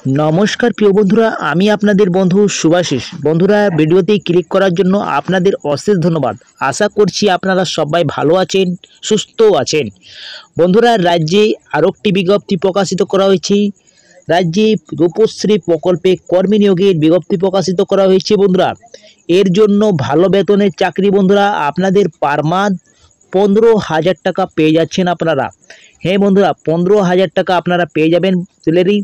নমস্কার প্রিয় বন্ধুরা, আমি আপনাদের বন্ধু শুভাশিস। বন্ধুরা, ভিডিওতে ক্লিক করার জন্য আপনাদের অশেষ ধন্যবাদ। আশা করছি আপনারা সবাই ভালো আছেন, সুস্থ আছেন। বন্ধুরা, রাজ্যে আরও একটি বিজ্ঞপ্তি প্রকাশিত করা হয়েছে। রাজ্যে রূপশ্রী প্রকল্পে কর্মী নিয়োগের বিজ্ঞপ্তি প্রকাশিত করা হয়েছে। বন্ধুরা, এর জন্য ভালো বেতনের চাকরি। বন্ধুরা, আপনাদের পার মান্থ 15,000 টাকা পেয়ে যাচ্ছেন আপনারা। হ্যাঁ বন্ধুরা, 15,000 টাকা আপনারা পেয়ে যাবেন স্যালারি।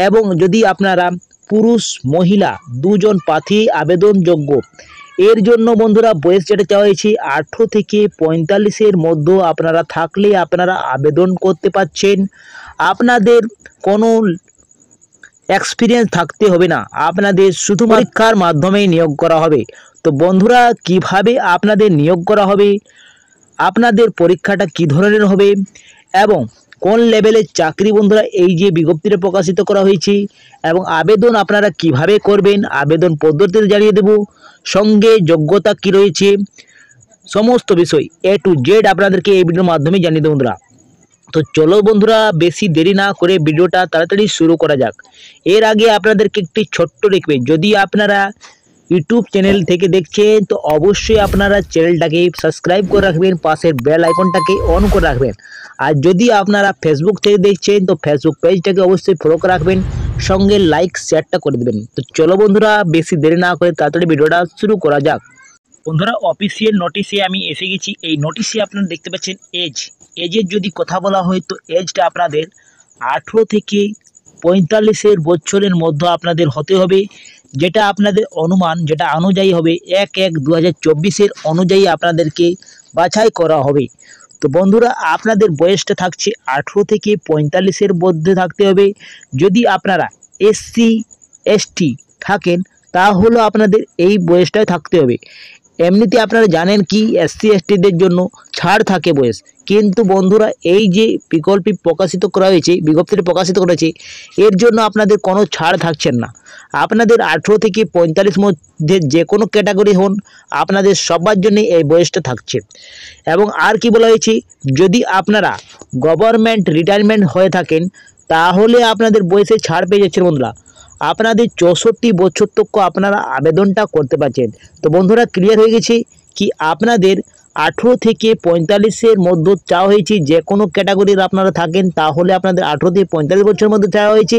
এবং যদি আপনারা পুরুষ মহিলা দুজন প্রার্থী আবেদনযোগ্য। এর জন্য বন্ধুরা বয়স যেটা চাওয়া হয়েছে 18 থেকে 45-এর মধ্যে আপনারা থাকলে আপনারা আবেদন করতে পারছেন। আপনাদের কোনো এক্সপিরিয়েন্স থাকতে হবে না, আপনাদের শুধু পরীক্ষার মাধ্যমেই নিয়োগ করা হবে। তো বন্ধুরা, কিভাবে আপনাদের নিয়োগ করা হবে, আপনাদের পরীক্ষাটা কি ধরনের হবে এবং কোন লেভেলের চাকরি, বন্ধুরা এই যে বিজ্ঞপ্তিটা প্রকাশিত করা হয়েছে, এবং আবেদন আপনারা কিভাবে করবেন, আবেদন পদ্ধতি জানিয়ে দেব, সঙ্গে যোগ্যতা কি রয়েছে, সমস্ত বিষয় A to Z আপনাদেরকে এই ভিডিওর মাধ্যমে জানিয়ে দেব বন্ধুরা। তো চলো বন্ধুরা, বেশি দেরি না করে ভিডিওটা তাড়াতাড়ি শুরু করা যাক। এর আগে আপনাদেরকে একটি ছোট্ট রিকোয়েস্ট, যদি আপনারা ইউটিউব চ্যানেল থেকে দেখছেন তো অবশ্যই আপনারা চ্যানেলটাকে সাবস্ক্রাইব করে রাখবেন, পাশের বেল আইকনটাকে অন করে রাখবেন। আর যদি আপনারা ফেসবুক থেকে দেখছেন তো ফেসবুক পেজটাকে অবশ্যই ফলো করে রাখবেন, সঙ্গে লাইক শেয়ারটা করে দেবেন। তো চলো বন্ধুরা, বেশি দেরি না করে তাড়াতাড়ি ভিডিওটা শুরু করা যাক। বন্ধুরা, অফিসিয়াল নোটিশে আমি এসে গেছি। এই নোটিশে আপনারা দেখতে পাচ্ছেন এজের যদি কথা বলা হয় তো এজটা আপনাদের 18 থেকে 45 বছরের মধ্যে আপনাদের হতে হবে। যেটা আপনাদের অনুমান, যেটা অনুযায়ী হবে 1/1/2024 অনুযায়ী আপনাদেরকে বাছাই করা হবে। তো বন্ধুরা, আপনাদের বয়সটা থাকছে 18 থেকে 45-এর মধ্যে থাকতে হবে। যদি আপনারা SC ST থাকেন তাহলে আপনাদের এই বয়সটাই থাকতে হবে। এমনিতে আপনারা জানেন কি SC STদের জন্য ছাড় থাকে বয়স, কিন্তু বন্ধুরা এই যে বিজ্ঞপ্তি প্রকাশিত করা হয়েছে, বিজ্ঞপ্তিটি প্রকাশিত করেছে, এর জন্য আপনাদের কোনো ছাড় থাকছেন না। আপনাদের 18 থেকে 45 মধ্যে যে কোনো ক্যাটাগরি হন, আপনাদের সবার জন্য এই বয়সটা থাকছে। এবং আর কি বলা হয়েছে, যদি আপনারা গভর্নমেন্ট রিটায়ারমেন্ট হয়ে থাকেন তাহলে আপনাদের বয়সে ছাড় পেয়ে যাচ্ছেন। বন্ধুরা, আপনাদের 64 বছর তক আপনারা আবেদনটা করতে পারছেন। তো বন্ধুরা, ক্লিয়ার হয়ে গেছে কি আপনাদের 18 থেকে 45-এর মধ্যে চাওয়া হয়েছে। যে কোনো ক্যাটাগরির আপনারা থাকেন তাহলে আপনাদের 18 থেকে 45 বছরের মধ্যে চাওয়া হয়েছে।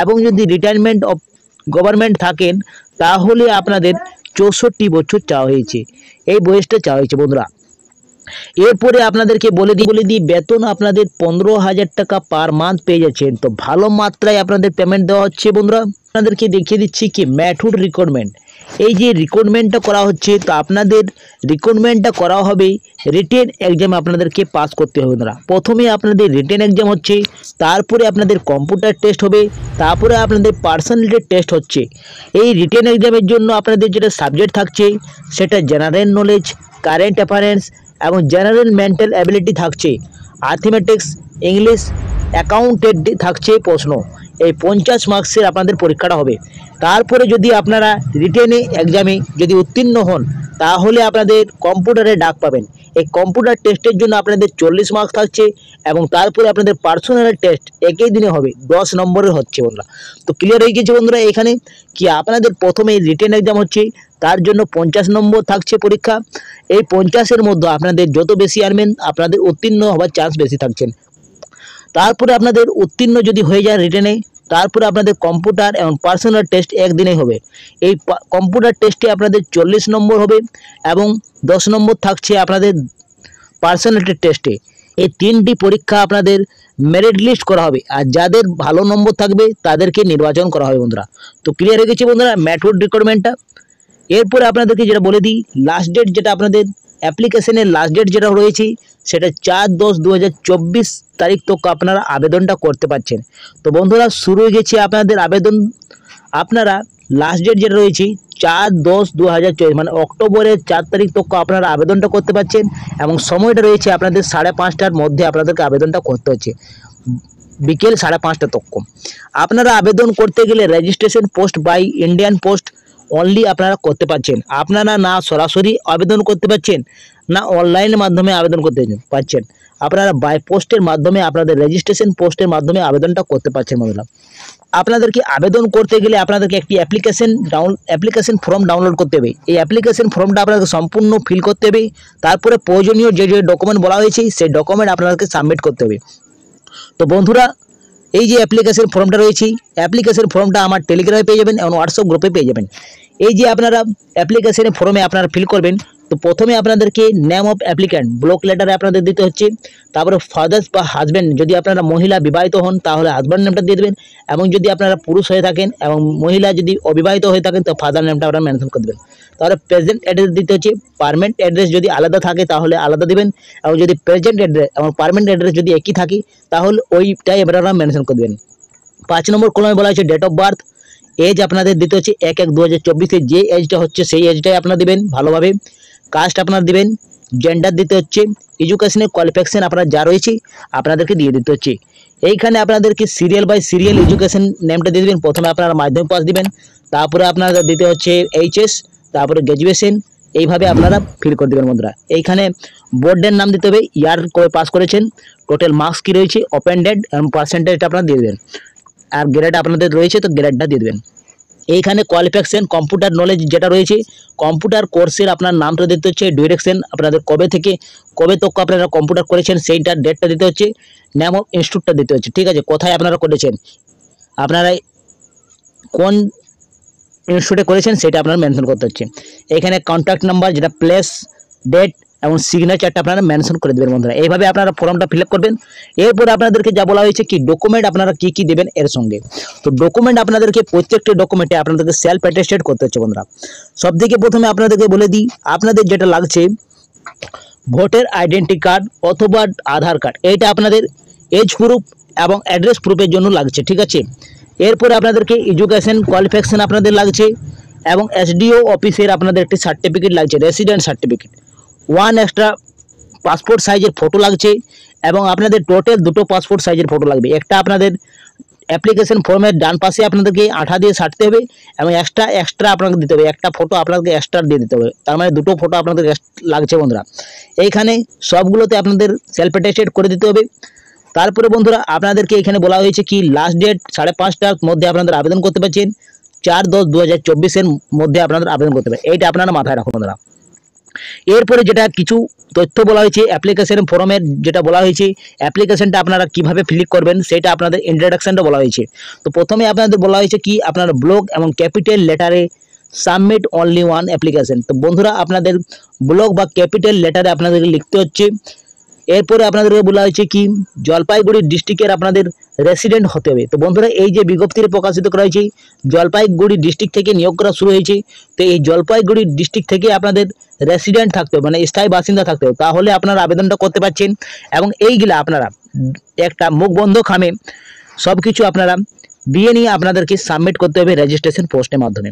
এবং যদি রিটায়ারমেন্ট অফ গভর্নমেন্ট থাকেন তাহলে আপনাদের 64 বছর চাওয়া হয়েছে, এই বয়সটা চাওয়া হয়েছে। বন্ধুরা, এরপরে আপনাদেরকে বলে দিই বেতন আপনাদের 15,000 টাকা পার মান্থ পেয়ে যাচ্ছেন। তো ভালো মাত্রায় আপনাদের পেমেন্ট দেওয়া হচ্ছে। বন্ধুরা, আপনাদেরকে দেখিয়ে দিচ্ছি কি ম্যাথড রিক্রুটমেন্ট। এই যে রিক্রুটমেন্টটা করা হচ্ছে, তো আপনাদের রিক্রুটমেন্টটা করা হবে রিটেন এক্সাম আপনাদেরকে পাস করতে হবে। বন্ধুরা, প্রথমে আপনাদের রিটেন এক্সাম হচ্ছে, তারপরে আপনাদের কম্পিউটার টেস্ট হবে, তারপরে আপনাদের পার্সোনালিটি টেস্ট হচ্ছে। এই রিটেন এক্সামের জন্য আপনাদের যেটা সাবজেক্ট থাকছে সেটা জেনারেল নলেজ, কারেন্ট অ্যাফেয়ার্স এবং জেনারেল মেন্টাল অ্যাবিলিটি থাকছে। আর্থমেটিক্স, ইংলিশ, অ্যাকাউন্টেন্ট থাকছে প্রশ্ন। এই 50 মার্কসের আপনাদের পরীক্ষাটা হবে। তারপরে যদি আপনারা রিটেনে এক্সামে যদি উত্তীর্ণ হন তাহলে আপনাদের কম্পিউটারে ডাক পাবেন। এই কম্পিউটার টেস্টের জন্য আপনাদের 40 মার্কস থাকছে এবং তারপরে আপনাদের পার্সোনাল টেস্ট একই দিনে হবে, 10 নম্বরের হচ্ছে। বন্ধুরা, তো ক্লিয়ার হয়ে গেছে বন্ধুরা এখানে কি আপনাদের প্রথমে রিটেন এক্সাম হচ্ছে, তার জন্য 50 নম্বর থাকছে পরীক্ষা। এই 50-এর মধ্যে আপনাদের যত বেশি আনবেন আপনাদের উত্তীর্ণ হওয়ার চান্স বেশি থাকছেন। তারপরে আপনাদের উত্তীর্ণ যদি হয়ে যায় রিটেনে, তারপরে আপনাদের কম্পিউটার এবং পার্সোনাল টেস্ট একদিনেই হবে। এই কম্পিউটার টেস্টে আপনাদের 40 নম্বর হবে এবং 10 নম্বর থাকছে আপনাদের পার্সোনালিটি টেস্টে। এই 3টি পরীক্ষা আপনাদের মেরিট লিস্ট করা হবে, আর যাদের ভালো নম্বর থাকবে তাদেরকে নির্বাচন করা হবে। বন্ধুরা, তো ক্লিয়ার হয়ে গেছে বন্ধুরা ম্যাথড রিক্রুটমেন্টটা। এরপরে আপনাদেরকে যেটা বলে দিই, লাস্ট ডেট যেটা আপনাদের অ্যাপ্লিকেশনের লাস্ট ডেট যেটা রয়েছে সেটা 4/10/2024 তারিখ তক আপনারা আবেদনটা করতে পারছেন। তো বন্ধুরা, শুরু হয়ে গেছে আপনাদের আবেদন। আপনারা লাস্ট ডেট যেটা রয়েছে 4/10/2024 মানে অক্টোবরের 4 তারিখ তক আপনারা আবেদনটা করতে পারছেন। এবং সময়টা রয়েছে আপনাদের 5:30টার মধ্যে আপনাদেরকে আবেদনটা করতে হচ্ছে, বিকেল 5:30 তক। আপনারা আবেদন করতে গেলে registration post by Indian post only আপনারা করতে পারছেন। আপনারা না সরাসরি আবেদন করতে পারছেন, না অনলাইনের মাধ্যমে আবেদন করতে পারছেন। আপনারা বাই পোস্টের মাধ্যমে আপনাদের রেজিস্ট্রেশন পোস্টের মাধ্যমে আবেদনটা করতে পারছেন বন্ধুরা। আপনাদেরকে আবেদন করতে গেলে আপনাদেরকে একটি অ্যাপ্লিকেশন ফর্ম ডাউনলোড করতে হবে। এই অ্যাপ্লিকেশন ফর্মটা আপনাদেরকে সম্পূর্ণ ফিল করতে হবে। তারপরে প্রয়োজনীয় যে যে ডকুমেন্ট বলা হয়েছে সেই ডকুমেন্ট আপনাদেরকে সাবমিট করতে হবে। তো বন্ধুরা, এই যে অ্যাপ্লিকেশন ফর্মটা রয়েছে, অ্যাপ্লিকেশন ফর্মটা আমার টেলিগ্রামে পেয়ে যাবেন এবং হোয়াটসঅ্যাপ গ্রুপে পেয়ে যাবেন। এই যে আপনারা অ্যাপ্লিকেশনের ফর্মে আপনারা ফিল করবেন, তো প্রথমে আপনাদেরকে নেম অফ অ্যাপ্লিক্যান্ট ব্লক লেটারে আপনাদের দিতে হচ্ছে। তারপরে ফাদার্স বা হাজব্যান্ড, যদি আপনারা মহিলা বিবাহিত হন তাহলে হাজব্যান্ড নেমটা দিয়ে দেবেন, এবং যদি আপনারা পুরুষ হয়ে থাকেন এবং মহিলা যদি অবিবাহিত হয়ে থাকেন তো ফাদার নেমটা আপনারা মেনশন করে দেবেন। তাহলে প্রেজেন্ট অ্যাড্রেস দিতে হচ্ছে। পারমানেন্ট অ্যাড্রেস যদি আলাদা থাকে তাহলে আলাদা দেবেন, এবং যদি প্রেজেন্ট অ্যাড্রেস এবং পারমানেন্ট অ্যাড্রেস যদি একই থাকে তাহলে ওইটাই আপনারা মেনশন করে দেবেন। 5 নম্বর কলমে বলা হয়েছে ডেট অফ বার্থ। এজ আপনাদের দিতে হচ্ছে 1/1/2024, যে এজটা হচ্ছে সেই এজটাই আপনারা দেবেন ভালোভাবে। কাস্ট আপনারা দেবেন। জেন্ডার দিতে হচ্ছে। এডুকেশনের কোয়ালিফিকেশন আপনারা যা রয়েছে আপনাদেরকে দিয়ে দিতে হচ্ছে। এইখানে আপনাদেরকে সিরিয়াল বাই সিরিয়াল এডুকেশন নেমটা দিয়ে দেবেন। প্রথমে আপনারা মাধ্যমিক পাস দিবেন, তারপরে আপনারা দিতে হচ্ছে এইচএস, তারপরে গ্র্যাজুয়েশন, এইভাবে আপনারা ফিল করে দেবেন বন্ধুরা। এইখানে বোর্ডের নাম দিতে হবে, ইয়ার কবে পাস করেছেন, টোটাল মার্কস কী রয়েছে, ওপেন ডেট এবং পার্সেন্টেজটা আপনারা দিয়ে দেবেন। আর গ্রেড আপনাদের রয়েছে তো গ্রেডটা দিয়ে দেবেন। এইখানে কোয়ালিফিকেশন কম্পিউটার নলেজ যেটা রয়েছে, কম্পিউটার কোর্সের আপনার নামটা দিতে হচ্ছে, ডিউরেকশন আপনাদের কবে থেকে কবে তক আপনারা কম্পিউটার করেছেন সেইটার ডেটটা দিতে হচ্ছে, নেম অফ ইনস্টিটিউটটা দিতে হচ্ছে। ঠিক আছে, কোথায় আপনারা করেছেন, আপনারা কোন ইনস্টিটিউটে করেছেন সেটা আপনারা মেনশন করতে হচ্ছে। এখানে কন্ট্যাক্ট নাম্বার, যেটা প্লেস, ডেট এবং সিগনেচারটা আপনারা মেনশন করে দেবেন বন্ধুরা। এইভাবে আপনারা ফর্মটা ফিল আপ করবেন। এরপরে আপনাদেরকে যা বলা হয়েছে কি ডকুমেন্ট আপনারা কি কি দেবেন এর সঙ্গে। তো ডকুমেন্ট আপনাদেরকে প্রত্যেকটা ডকুমেন্টে আপনাদেরকে সেলফ অ্যাটেস্টেড করতে হচ্ছে বন্ধুরা। সবথেকে প্রথমে আপনাদেরকে বলে দিই, আপনাদের যেটা লাগছে ভোটার আইডেন্টি কার্ড অথবা আধার কার্ড, এইটা আপনাদের এজ প্রুফ এবং অ্যাড্রেস প্রুফের জন্য লাগছে। ঠিক আছে, এরপরে আপনাদেরকে এডুকেশন কোয়ালিফিকেশন আপনাদের লাগছে, এবং এসডিও অফিসের আপনাদের একটি সার্টিফিকেট লাগছে, রেসিডেন্ট সার্টিফিকেট। 1 এক্সট্রা পাসপোর্ট সাইজের ফটো লাগছে, এবং আপনাদের টোটাল 2টো পাসপোর্ট সাইজের ফটো লাগবে। একটা আপনাদের অ্যাপ্লিকেশন ফর্মের ডান পাশে আপনাদেরকে আঠা দিয়ে সাটতে হবে, এবং এক্সট্রা আপনাকে দিতে হবে, একটা ফটো আপনাকে এক্সট্রা দিয়ে দিতে হবে। তার মানে 2টো ফটো আপনাদের লাগছে বন্ধুরা। এইখানে সবগুলোতে আপনাদের সেলফ অ্যাটেস্টেড করে দিতে হবে। তারপরে বন্ধুরা আপনাদেরকে এখানে বলা হয়েছে কি লাস্ট ডেট 5:30টার মধ্যে আপনাদের আবেদন করতে পারছেন, 4/10/2024-এর মধ্যে আপনাদের আবেদন করতে পারবেন। এইটা আপনারা মাথায় রাখুন বন্ধুরা। এরপরে যেটা কিছু তথ্য বলা হয়েছে অ্যাপ্লিকেশন ফর্মের, যেটা বলা হয়েছে অ্যাপ্লিকেশনটা আপনারা কিভাবে ফিল করবেন সেটা আপনাদের ইন্ট্রোডাকশনটা বলা হয়েছে। তো প্রথমে আপনাদের বলা হয়েছে কি আপনারা ব্লক এবং ক্যাপিটাল লেটারে সাবমিট অনলি ওয়ান অ্যাপ্লিকেশন। তো বন্ধুরা আপনাদের ব্লক বা ক্যাপিটাল লেটারে আপনাদেরকে লিখতে হচ্ছে। এরপরে আপনাদেরকে বলা হয়েছে কি জলপাইগুড়ি ডিস্ট্রিক্টের আপনাদের রেসিডেন্ট হতে হবে। তো বন্ধুরা এই যে বিজ্ঞপ্তিতে প্রকাশিত করা হয়েছে জলপাইগুড়ি ডিস্ট্রিক্ট থেকে নিয়োগ করা শুরু হয়েছে, তো এই জলপাইগুড়ি ডিস্ট্রিক্ট থেকে আপনাদের রেসিডেন্ট থাকতে হবে, মানে স্থায়ী বাসিন্দা থাকতে হবে, তাহলে আপনারা আবেদনটা করতে পারছেন। এবং এইগুলা আপনারা একটা মুখ বন্ধ খামে সব কিছু আপনারা দিয়ে নিয়ে আপনাদেরকে সাবমিট করতে হবে রেজিস্ট্রেশন পোস্টের মাধ্যমে।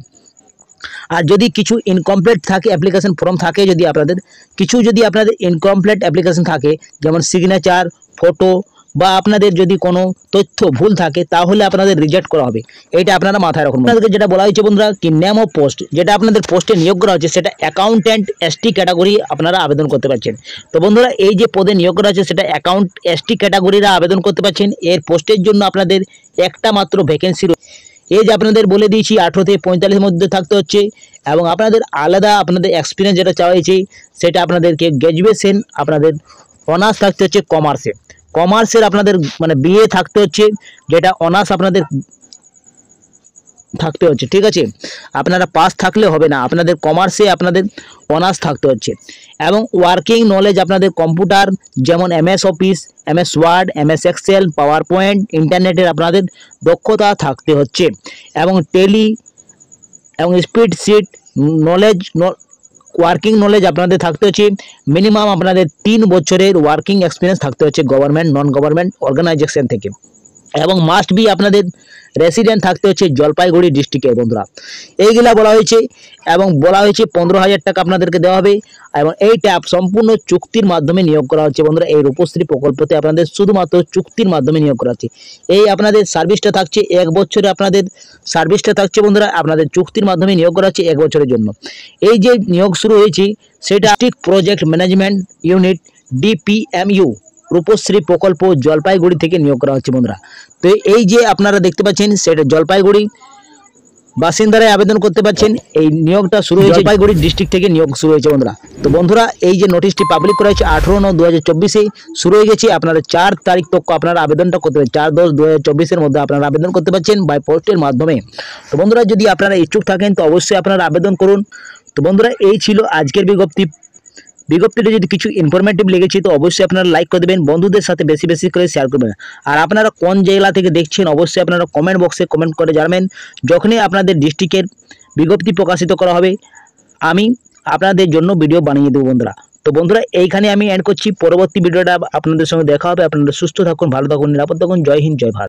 আর যদি কিছু ইনকমপ্লিট থাকে অ্যাপ্লিকেশন ফর্ম থাকে, যদি আপনাদের ইনকমপ্লিট অ্যাপ্লিকেশন থাকে, যেমন সিগনেচার, ফটো বা আপনাদের যদি কোনো তথ্য ভুল থাকে তাহলে আপনাদের রিজেক্ট করা হবে। এটা আপনারা মাথায় রাখুন। আপনাদেরকে যেটা বলা হয়েছে বন্ধুরা কি নেম অফ পোস্ট, যেটা আপনাদের পোস্টে নিয়োগ করা হচ্ছে সেটা অ্যাকাউন্ট্যান্ট এসটি ক্যাটাগরি আপনারা আবেদন করতে পারছেন। তো বন্ধুরা এই যে পদে নিয়োগ করা হচ্ছে সেটা অ্যাকাউন্ট এসটি ক্যাটাগরিরা আবেদন করতে পারছেন। এর পোস্টের জন্য আপনাদের একটা মাত্র ভ্যাকেন্সি। এজ আপনাদের বলে দিয়েছি 18 থেকে 45-এর মধ্যে থাকতে হচ্ছে, এবং আপনাদের আলাদা আপনাদের এক্সপিরিয়েন্স যেটা চাওয়া হয়েছে সেটা আপনাদেরকে গ্র্যাজুয়েশন আপনাদের অনার্স থাকতে হচ্ছে কমার্সের আপনাদের মানে বিএ থাকতে হচ্ছে, যেটা অনার্স আপনাদের থাকতে হচ্ছে। ঠিক আছে, আপনারা পাস থাকলে হবে না, আপনাদের কমার্সে আপনাদের অনার্স থাকতে হচ্ছে। এবং ওয়ার্কিং নলেজ আপনাদের কম্পিউটার যেমন MS Office, MS Word, MS Excel, PowerPoint, ইন্টারনেটের আপনাদের দক্ষতা থাকতে হচ্ছে, এবং টেলি এবং স্প্রেডশিট নলেজ ওয়ার্কিং নলেজ আপনাদের থাকতে হচ্ছে। মিনিমাম আপনাদের 3 বছরের ওয়ার্কিং এক্সপিরিয়েন্স থাকতে হচ্ছে গভর্নমেন্ট নন গভর্নমেন্ট অর্গানাইজেশন থেকে, এবং মাস্ট বি আপনাদের রেসিডেন্ট থাকতে হচ্ছে জলপাইগুড়ি ডিস্ট্রিক্টের বন্ধুরা। এইগুলা বলা হয়েছে, এবং বলা হয়েছে 15,000 টাকা আপনাদেরকে দেওয়া হবে, এবং এইটা সম্পূর্ণ চুক্তির মাধ্যমে নিয়োগ করা হচ্ছে বন্ধুরা। এই রূপশ্রী প্রকল্পতে আপনাদের শুধুমাত্র চুক্তির মাধ্যমে নিয়োগ করা হচ্ছে। এই আপনাদের সার্ভিসটা থাকছে 1 বছরে, আপনাদের সার্ভিসটা থাকছে বন্ধুরা আপনাদের চুক্তির মাধ্যমে নিয়োগ করা হচ্ছে 1 বছরের জন্য। এই যে নিয়োগ শুরু হয়েছে সেটা district project management unit DPMU Rupashree প্রকল্প জলপাইগুড়ি থেকে নিয়োগ করা হচ্ছে বন্ধুরা। তো এই যে আপনারা দেখতে পাচ্ছেন সেটা জলপাইগুড়ি বাসিন্দারাই আবেদন করতে পারছেন। এই নিয়োগটা শুরু হয়েছে জলপাইগুড়ি ডিস্ট্রিক্ট থেকে নিয়োগ শুরু হয়েছে বন্ধুরা। তো বন্ধুরা এই যে নোটিশটি পাবলিক করা হয়েছে 18/9/2024 শুরু হয়ে গেছে। আপনারা 4 তারিখ তক আপনারা আবেদনটা করতে পারেন, 4/10/2024 মধ্যে আপনারা আবেদন করতে পারছেন বাই পোস্টের মাধ্যমে। তো বন্ধুরা যদি আপনারা ইচ্ছুক থাকেন তো অবশ্যই আপনারা আবেদন করুন। তো বন্ধুরা এই ছিল আজকের বিজ্ঞপ্তিটা যদি কিছু ইনফরমেটিভ লেগেছে তো অবশ্যই আপনারা লাইক করে দেবেন, বন্ধুদের সাথে বেশি বেশি করে শেয়ার করবেন। আর আপনারা কোন জেলা থেকে দেখছেন অবশ্যই আপনারা কমেন্ট বক্সে কমেন্ট করে জানাবেন। যখনই আপনাদের ডিস্ট্রিক্টের বিজ্ঞপ্তি প্রকাশিত করা হবে আমি আপনাদের জন্য ভিডিও বানিয়ে দেবো বন্ধুরা। তো বন্ধুরা এইখানে আমি এন্ড করছি, পরবর্তী ভিডিওটা আপনাদের সঙ্গে দেখা হবে। আপনারা সুস্থ থাকুন, ভালো থাকুন, নিরাপদ থাকুন। জয় হিন্দ, জয় ভারত।